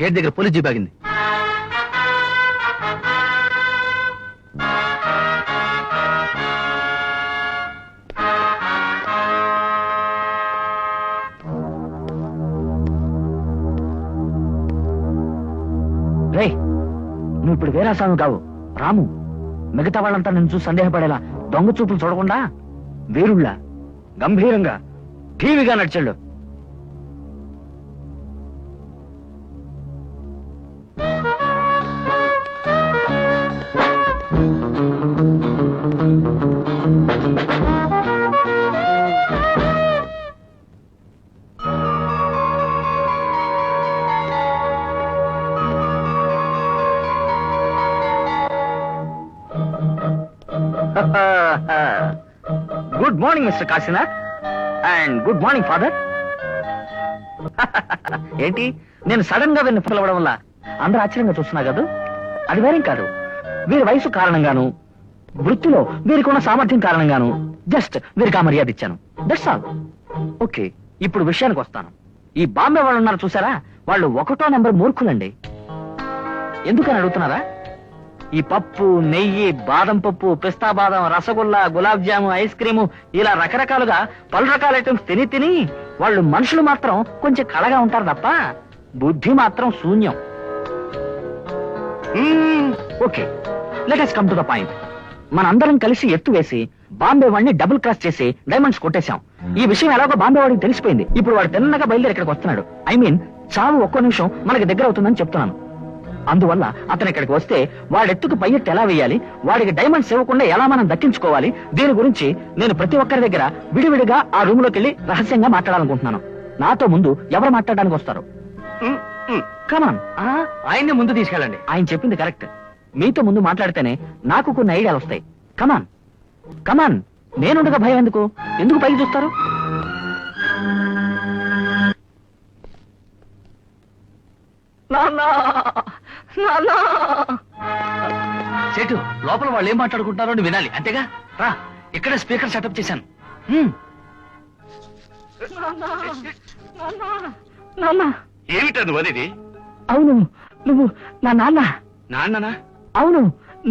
Gate దగ్గర police jeep ఆగింది. రే, నువ్వు ఇప్పుడు వీరాస్వామి కావు, రాము. మిగతా వాళ్ళంతా నేను చూసి సందేహపడేలా దొంగ చూపులు చూడకుండా వీరుళ్ళ గంభీరంగా టీవీగా నడిచాడు. Good morning mister Kashinath and good morning father. ఏంటి నేను సడన్ గా వీరిని పిలవడం వల్ల అందరూ ఆశ్చర్యంగా చూస్తున్నా కదా? అది వేరేం కాదు, వీరి వయసు కారణంగాను, వృత్తిలో వీరికి ఉన్న సామర్థ్యం కారణంగాను జస్ట్ వీరికి ఆ మర్యాద ఇచ్చాను. That's all. ఓకే, ఇప్పుడు విషయానికి వస్తాను. ఈ బాంబే వాళ్ళు ఉన్నారు చూసారా, వాళ్ళు 1వ నెంబర్ మూర్ఖులండి. ఎందుకని అడుగుతున్నారా? ఈ పప్పు, నెయ్యి, బాదం పప్పు, పిస్తా బాదం, రసగుల్లా, గులాబ్ జాము, ఐస్ క్రీము ఇలా రకరకాలుగా పలు రకాల ఐటమ్స్ తిని తిని వాళ్ళు మనుషులు మాత్రం కొంచెం కళగా ఉంటారు తప్ప బుద్ధి మాత్రం శూన్యం. Okay, let us come to the point. మనందరం కలిసి ఎత్తు వేసి బాంబే వాడిని డబుల్ క్రాస్ చేసి డైమండ్స్ కొట్టేశాం. ఈ విషయం ఎలాగో బాంబే వాడికి తెలిసిపోయింది. ఇప్పుడు వాడు తిన్నగా బయలుదేరి ఇక్కడికి వస్తున్నాడు. ఐ మీన్ చావు ఒక్కో నిమిషం మనకి దగ్గర అవుతుందని చెప్తున్నాను. అందువల్ల అతను ఇక్కడికి వస్తే వాడెత్తుకు పై ఎత్తు ఎలా వేయాలి, వాడికి డైమండ్స్ ఇవ్వకుండా ఎలా మనం దక్కించుకోవాలి, దీని గురించి నేను ప్రతి ఒక్కరి దగ్గర విడివిడిగా ఆ రూమ్ లోకి వెళ్ళి రహస్యంగా మాట్లాడాలనుకుంటున్నాను. నాతో ముందు ఎవరు మాట్లాడడానికి వస్తారు? కమాన్, ఆయన్ని ముందు తీసుకెళ్ళండి. ఆయన చెప్పింది కరెక్ట్. మీతో ముందు మాట్లాడితేనే నాకు కొన్ని ఐడియాలు వస్తాయి. కమాన్ కమాన్, నేనుండగా భయం ఎందుకు? ఎందుకు పైకి చూస్తారు? సేటు, లోపల వాళ్ళు ఏం మాట్లాడుకుంటున్నారో అని వినాలి, అంతేగా? రా, ఇక్కడే స్పీకర్ సెటప్ చేశాను. ఏమిటా నువ్వు అనేది? అవును, నువ్వు నా నాన్న. నాన్ననా? అవును,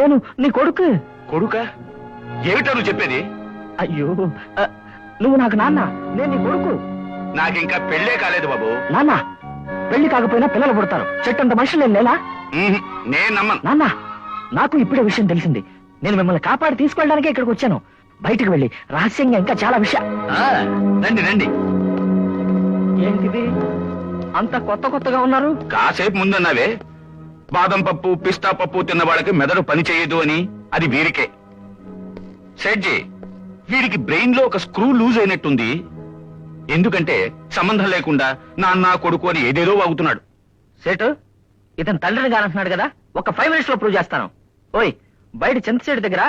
నేను నీ కొడుకు. కొడుక? ఏమిటా నువ్వు చెప్పేది? అయ్యో, నువ్వు నాకు నాన్న, నేను నీ కొడుకు. నాకింకా పెళ్ళే కాలేదు బాబు. నాన్న, పెళ్లి కాకపోయినా పిల్లలు పుడతారు. చెట్టంత మనుషులు లేలా? నేను నమ్మను. నాన్న, నాకు ఇప్పుడే విషయం తెలిసింది. నేను మిమ్మల్ని కాపాడి తీసుకెళ్ళడానికే ఇక్కడికి వచ్చాను. బయటికి వెళ్ళి రహస్యంగా ఇంకా చాలా విషయం. రండి రండి. ఏంటిది అంత కొత్త కొత్తగా ఉన్నారు? కాసేపు ముందన్నావే బాదం పప్పు, పిస్తా పప్పు తిన్న వాళ్ళకి మెదడు పని చేయదు అని. అది వీరికే. సెడ్జీ, వీడికి బ్రెయిన్ లో ఒక స్క్రూ లూజ్ అయినట్టుంది. ఎందుకంటే సంబంధం లేకుండా నాన్న కొడుకు అని ఏదేదో వాగుతున్నాడు. సేటు, ఇతను తండ్రిని కానంటున్నాడు కదా, ఒక 5 minutes లో ప్రూవ్ చేస్తాను. ఓయ్, బయట చింతసేటు దగ్గర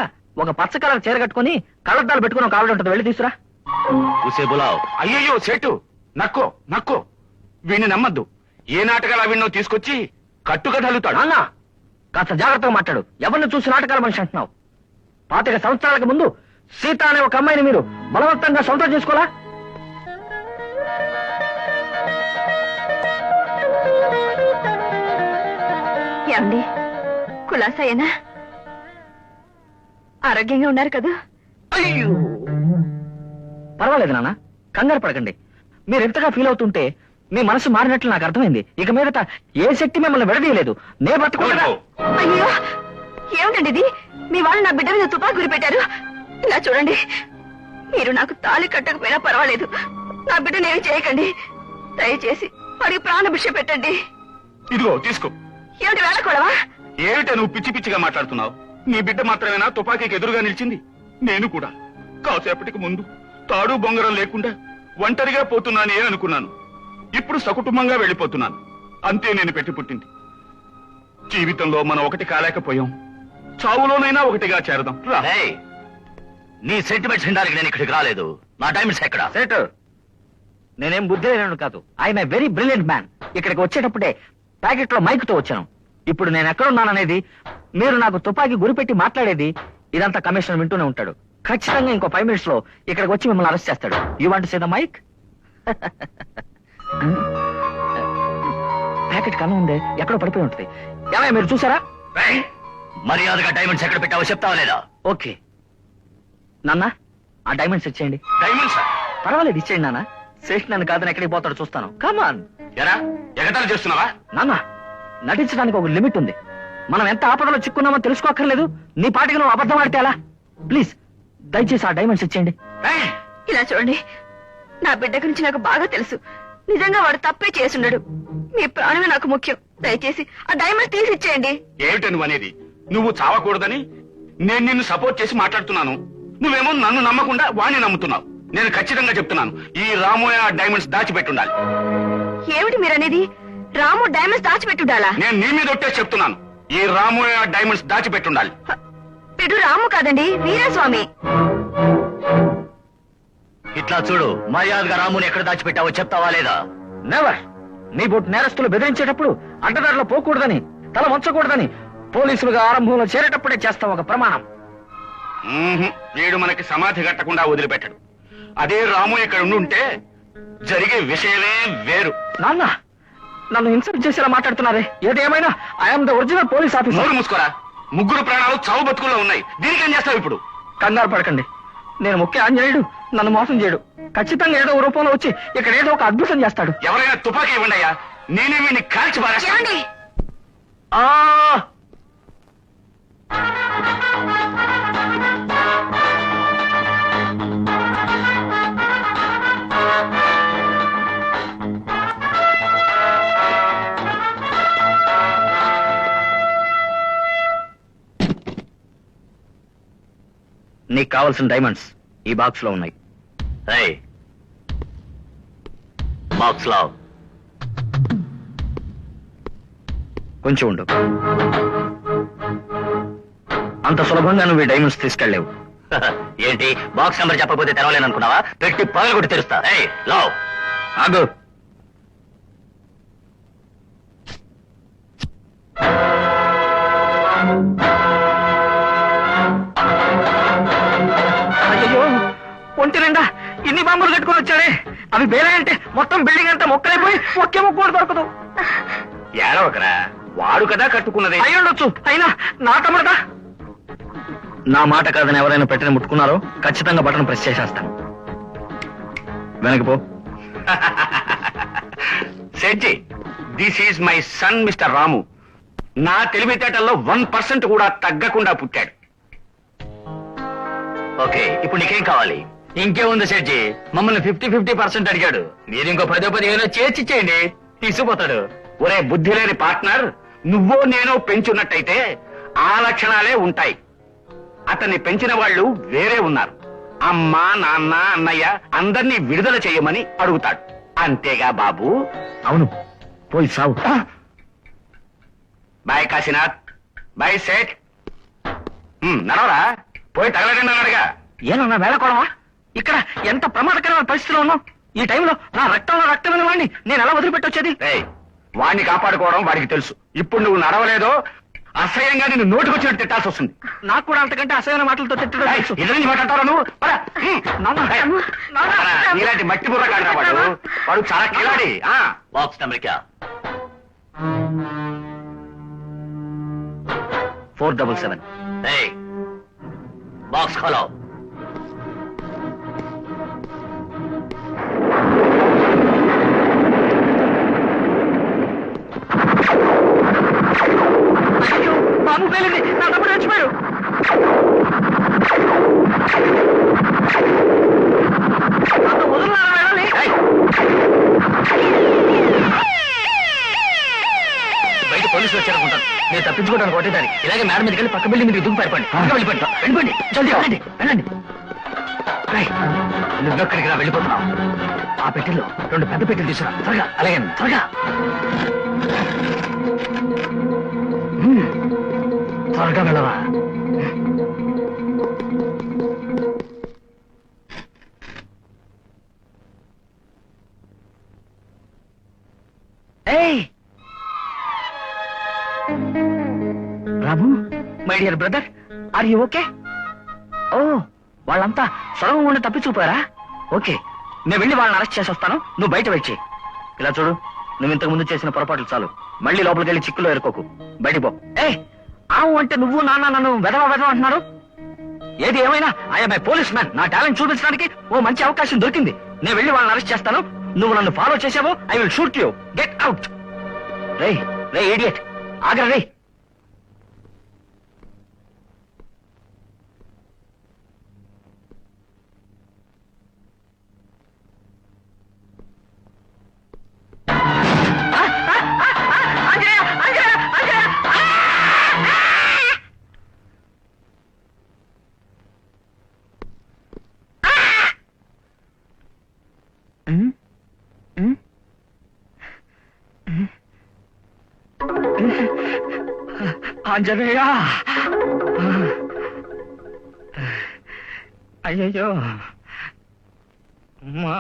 ఒక పచ్చ కలర్ చీర కట్టుకుని కళ్ళద్దాలు పెట్టుకుని ఒక ఆవిడ ఉంటుంది, వెళ్ళి తీసురా. అయ్యయ్యో సేటు, నక్కో నక్కో, వీడిని నమ్మద్దు. ఏ నాటకాలు వీడినో తీసుకొచ్చి కట్టుకథలుతాడు. నాన్న, కాస్త జాగ్రత్తగా మాట్లాడు. ఎవరిని చూసి నాటకాల మనిషి అంటున్నావు? 25 సంవత్సరాలకు ముందు సీత అనే ఒక అమ్మాయిని మీరు బలవంతంగా సొంతం చేసుకోవాలా? ఏమండి, కులాసాయేనా? ఆరోగ్యంగా ఉన్నారు కదా? అయ్యో, పర్వాలేదు నాన్న, కంగారు పడకండి. మీరు ఎంతగా ఫీల్ అవుతుంటే మీ మనసు మారినట్లు నాకు అర్థమైంది. ఇక మీదట ఏ శక్తి మిమ్మల్ని విడదీయలేదు. నే బతుకుంటా. అయ్యో, ఏమిటండి ఇది? మీ వాళ్ళు నా బిడ్డ మీద తుపాకు గురి పెట్టారు. ఇలా చూడండి, మీరు నాకు తాళి కట్టకపోయినా పర్వాలేదు, నా బిడ్డను ఏమి చేయకండి. దయచేసి వాడికి ప్రాణభిక్ష పెట్టండి. ఇదిగో తీసుకో. ఏమిటి వెళ్ళకూడవా? ఏమిటా నువ్వు పిచ్చి పిచ్చిగా మాట్లాడుతున్నావు? నీ బిడ్డ మాత్రమేనా తుపాకీకి ఎదురుగా నిలిచింది? నేను కూడా కాసేపటికి ముందు తాడు బొంగరం లేకుండా ఒంటరిగా పోతున్నానే అనుకున్నాను. ఇప్పుడు సకుటుంబంగా వెళ్ళిపోతున్నాను. అంతే నేను పెట్టి పుట్టింది. జీవితంలో మనం ఒకటి కాలేకపోయాం, చావులోనైనా ఒకటిగా చేరదాం. నీ సెంటిమెంట్స్ వినడానికి నేను ఇక్కడికి రాలేదు. నా డైమండ్స్ ఎక్కడ? సేటు, నేనేం బుద్ధి లేను కాదు. I'm a very brilliant man. ఇక్కడికి వచ్చేటప్పుడే ప్యాకెట్ లో మైక్ తో వచ్చాను. ఇప్పుడు నేను ఎక్కడున్నాననేది, మీరు నాకు తుపాకీ గురిపెట్టి మాట్లాడేది, ఇదంతా కమిషనర్ వింటూనే ఉంటాడు. ఖచ్చితంగా ఇంకో 5 minutes లో ఇక్కడికి వచ్చి మిమ్మల్ని అరెస్ట్ చేస్తాడు. You want to say the mike? Packet కన్ను ఉంది, ఎక్కడో పడిపోయి ఉంటుంది. ఏమయ్య మీరు చూసారా? మర్యాదగా డైమండ్స్ ఎక్కడ పెట్టావో చెప్తావా లేదా? ఓకే నాన్న, ఆ డైమండ్స్ ఇచ్చేయండి. డైమండ్స్ పర్వాలేదు ఇచ్చేయండి నాన్న. శేష్ నన్ను కాదని ఎక్కడికి పోతాడో చూస్తాను. కమాన్ ఎరా ఎగతాలు చేస్తున్నావా? నాన్న, నటించడానికి ఒక లిమిట్ ఉంది. మనం ఎంత ఆపదలో చిక్కున్నామో తెలుసుకోక్కర్లేదు. నీ పాటికి నువ్వు అబద్ధం ఆడితే ఎలా? ప్లీజ్ దయచేసి ఆ డైమండ్స్ ఇచ్చేయండి. ఏయ్, ఇలా చూడండి, నా బిడ్డ గురించి నాకు బాగా తెలుసు. నిజంగా వాడు తప్పే చేసుండడు. మీ ప్రాణమే నాకు ముఖ్యం. దయచేసి ఆ డైమండ్ తీసి ఇచ్చేయండి. ఏమిటి నువ్వు అనేది? నువ్వు చావకూడదని నేను నిన్ను సపోర్ట్ చేసి మాట్లాడుతున్నాను. నువ్వేమో నన్ను నమ్మకుండా వాణ్ణి నమ్ముతున్నావు. నేను ఖచ్చితంగా చెప్తున్నాను, ఈ రామోయ డైమండ్స్ దాచిపెట్టుండాలి. ఏమిటి మీరనేది? రాము డైమండ్స్ దాచిపెట్టుండాలా? నేను నీ మీద ఒట్టే చెప్తున్నాను, ఈ రామోయ డైమండ్స్ దాచిపెట్టుండాలి. వీడు రాము కాదండి, వీరస్వామి. ఇట్లా చూడు, మర్యాదగా రాముని ఎక్కడ దాచిపెట్టావో చెప్తావా లేదా? నెవర్. నీ బొట్టు నేరస్తులు బెదిరించేటప్పుడు అడ్డదారిలో పోకూడదని, తల వంచకూడదని పోలీసులుగా ఆరంభంలో చేరేటప్పుడే చేస్తాం ఒక ప్రమాణం. వీడు మనకి సమాధి కట్టకుండా వదిలిపెట్టడు. అదే రాము ఇక్కడ ఉండుంటే జరిగే విషయమే వేరు. నాన్న, నన్ను ఇన్సల్ట్ చేసేలా మాట్లాడుతున్నారే. ఏదేమైనా I'm the original police officer. నోరు మూసుకోరా. ముగ్గురు ప్రాణాలు చావు బతుకుల్లో ఉన్నాయి. దీనికేం చేస్తావు ఇప్పుడు? కంగారు పడకండి. నేను ముఖ్య ఆంజనేయుడు, నన్ను మోసం చేయడు. ఖచ్చితంగా ఏదో ఒక రూపంలో వచ్చి ఇక్కడ ఏదో ఒక అద్భుతం చేస్తాడు. ఎవరైనా తుపాకీ ఇవ్వండి అయ్యా, నేనే వీడిని కాల్చి పారేస్తాను. ఏమండి? ఆ నీకు కావాల్సిన డైమండ్స్ ఈ బాక్స్ లో ఉన్నాయి. ఏయ్, బాక్స్ లావ్. కొంచెం ఉండు. అంత సులభంగా నువ్వు ఈ డైమండ్స్ తీసుకెళ్లేవు. ఏంటి, బాక్స్ నెంబర్ చెప్పకపోతే తెరవలేననుకున్నావా? పెట్టి పగలు కొట్టి తెరుస్తా. ఏయ్, లావ్. ఆగు. అయ్యో, ఒంటి నిండా ఇన్ని బాంబులు కట్టుకొని వచ్చాడే. అవి బేలాయంటే మొత్తం బిల్డింగ్ అంతా మొక్కలైపోయి ఒకే ముక్క కూడా దొరకదు. ఏడవకరా, వాడు కదా కట్టుకున్నది. అయి ఉండొచ్చు, అయినా నా తమ్ముడుగా. నా మాట కాదని ఎవరైనా పెట్టిన ముట్టుకున్నారో ఖచ్చితంగా బటన్ ప్రెస్ చేసేస్తాను. వెనక్కి పో. సెడ్జి, this is my son mister Ramu. నా తెలివితేటల్లో 1% కూడా తగ్గకుండా పుట్టాడు. ఓకే, ఇప్పుడు నీకేం కావాలి? ఇంకేముంది సెడ్జి, మమ్మల్ని 50-50% అడిగాడు. మీరు ఇంకో 10-15 చేర్చిచ్చేయండి, తీసుకుపోతాడు. ఒరే బుద్ధి లేని పార్ట్నర్, నువ్వో నేనో పెంచున్నట్టయితే ఆ లక్షణాలే ఉంటాయి. అతన్ని పెంచిన వాళ్ళు వేరే ఉన్నారు. అమ్మ, నాన్న, అన్నయ్య అందరినీ విడుదల చేయమని అడుగుతాడు. అంతేగా బాబు? అవును, పోయి సావు. బాయ్ కాశీనాథ్, బాయ్ సేట్. నడవరా, పోయి తగలడండి అన్నాడుగా. ఏనన్నా వేళకోవడమా? ఇక్కడ ఎంత ప్రమాదకరమైన పరిస్థితిలో ఉన్నాం. ఈ టైంలో నా రక్తంలో రక్తమైన వాడిని నేను ఎలా వదిలిపెట్టొచ్చేది? ఏయ్, వాణ్ణి కాపాడుకోవడం వాడికి తెలుసు. ఇప్పుడు నువ్వు నడవలేదో అసహ్యంగా నిన్ను నోటుకొచ్చినట్టు తిట్టాల్సి వస్తుంది. నాకు కూడా అంతకంటే అసహ్యమైన మాటలతో తిట్టడం ఏయ్, తెలుసు. ఎదురు నుంచి మాట్లాడతారా నువ్వు? పద. నాన్న, ఏయ్, నాన్న, ఇలాంటి మట్టి బుర్ర కాదురా వాడు. వాడు చాలా కిలాడి. బాక్స్ నెంబర్ క్యా? 477. ఏయ్, బాక్స్ ఖోలో. అయ్యో, బాబు పేలింది. నా తమ్ముడు చచ్చిపోయాడు. నాతో వదులున్నారా వెళ్ళాలి? బయట పోలీసులు వచ్చారనుకుంటాను. నేను తప్పించుకోవడానికి ఒకటే దారి. ఇలాగే మేడం మీదకి వెళ్ళి పక్క బిల్డింగ్ మీదకి దుక్కు పారిపోండి. వెళ్ళిపోండి, వెళ్ళిపోండి, జల్దీ వెళ్ళండి, వెళ్ళండి. రేయ్, నువ్వెక్కడికి రా, వెళ్ళిపోతున్నావు. ఆ పెట్టెల్లో 2 పెద్ద పెట్టెలు తీసుకురా, త్వరగా. అలాగే, త్వరగా. త్వరగా వెళ్ళవా. ఏయ్ Ramu, my dear brother, are you okay? Oh, వాళ్ళంతా సొరవం ఉండి తప్పించుకుపోయారా? ఓకే, నేను వెళ్ళి వాళ్ళని అరెస్ట్ చేసి వస్తాను. నువ్వు బయట వెయిట్ చేయి. ఇలా చూడు, నువ్వు ఇంతకు ముందు చేసిన పొరపాట్లు చాలు. మళ్ళీ లోపలికి వెళ్ళి చిక్కులో ఎరుకోకు. బయటికి పో. ఏ ఆవు అంటే నువ్వు నాన్న నన్ను వెదవ అంటున్నారు. ఏది ఏమైనా ఐఎమ్ ఏ పోలీస్ మ్యాన్. నా టాలెంట్ చూపించడానికి ఓ మంచి అవకాశం దొరికింది. నేను వెళ్ళి వాళ్ళని అరెస్ట్ చేస్తాను. నువ్వు నన్ను ఫాలో చేసావో I will shoot you. Get out. Ray ray idiot, ఆగరా రే. ఆంజనేయ, అయ్యయ్యో అమ్మా.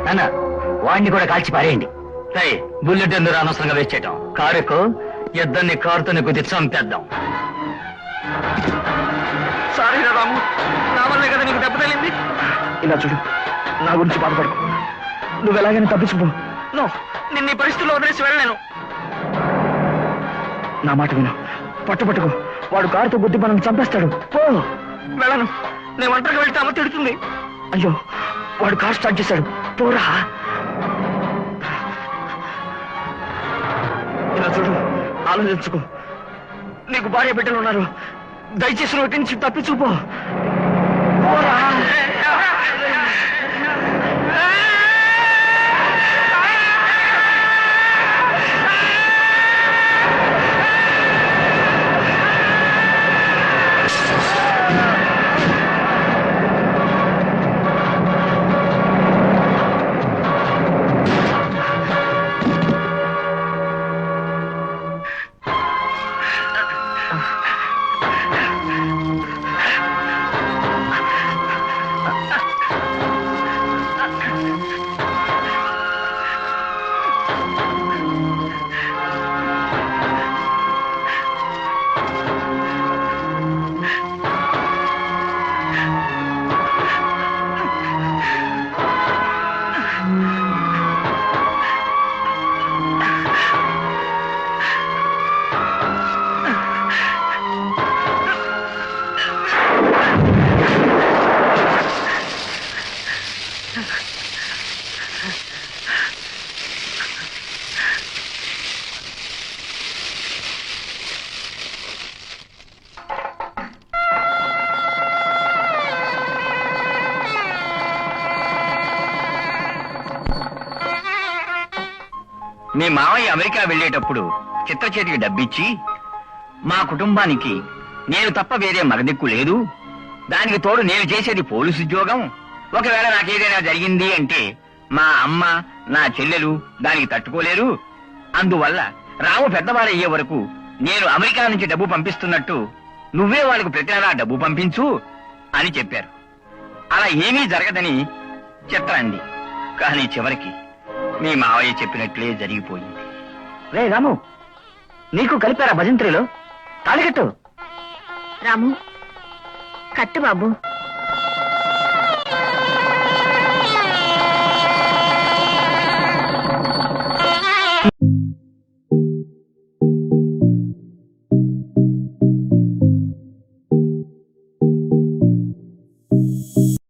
నాన్న, వాడిని కూడా కాల్చి పారేయండి. బుల్లెట్ ఎందుకు అనవసరంగా వేస్ట్ చేయటం. కారుకు ఇద్దరిని కారుతోనే కొద్ది చంపేద్దాం. సారీ రాము, నా వల్లే కదా నీకు దెబ్బ తగిలింది. ఇలా చూడు, నా గురించి బాధపడకు. నువ్వు ఎలాగైనా తప్పించుకో. నిన్న ఈ పరిస్థితుల్లో వదిలేసి వెళ్ళలేను. నా మాట విను, పట్టుకో. వాడు కారుతో గుద్ది మనం చంపేస్తాడు. పో. వెళ్ళను. నేను ఒంటరిగా వెళ్తే అమ్మ తిడుతుంది. అయ్యో, వాడు కారు స్టార్ట్ చేశాడు. పోరా. ఇలా చూడు, ఆలోచించుకో. నీకు భార్య బిడ్డలు ఉన్నారు. దయచేసి నువ్వు ఇక్కడి నుంచి తప్పించుకో. పోరా. మీ మావయ్య అమెరికా వెళ్ళేటప్పుడు చిత్ర చేతికి డబ్బిచ్చి, మా కుటుంబానికి నేను తప్ప వేరే మగదిక్కు లేదు, దానికి తోడు నేను చేసేది పోలీసు ఉద్యోగం, ఒకవేళ నాకేదైనా జరిగింది అంటే మా అమ్మ నా చెల్లెలు దానికి తట్టుకోలేరు, అందువల్ల రాము పెద్దవాడయ్యే వరకు నేను అమెరికా నుంచి డబ్బు పంపిస్తున్నట్టు నువ్వే వాళ్ళకు ప్రతి నెలా డబ్బు పంపించు అని చెప్పారు. అలా ఏమీ జరగదని చిత్ర అంది. కానీ చివరికి మీ మావయ్య చెప్పినట్లే జరిగిపోయింది. రే రాము, నీకు కలిపారా భజంత్రిలో? తాళికట్టు. రాము, కట్టు బాబు.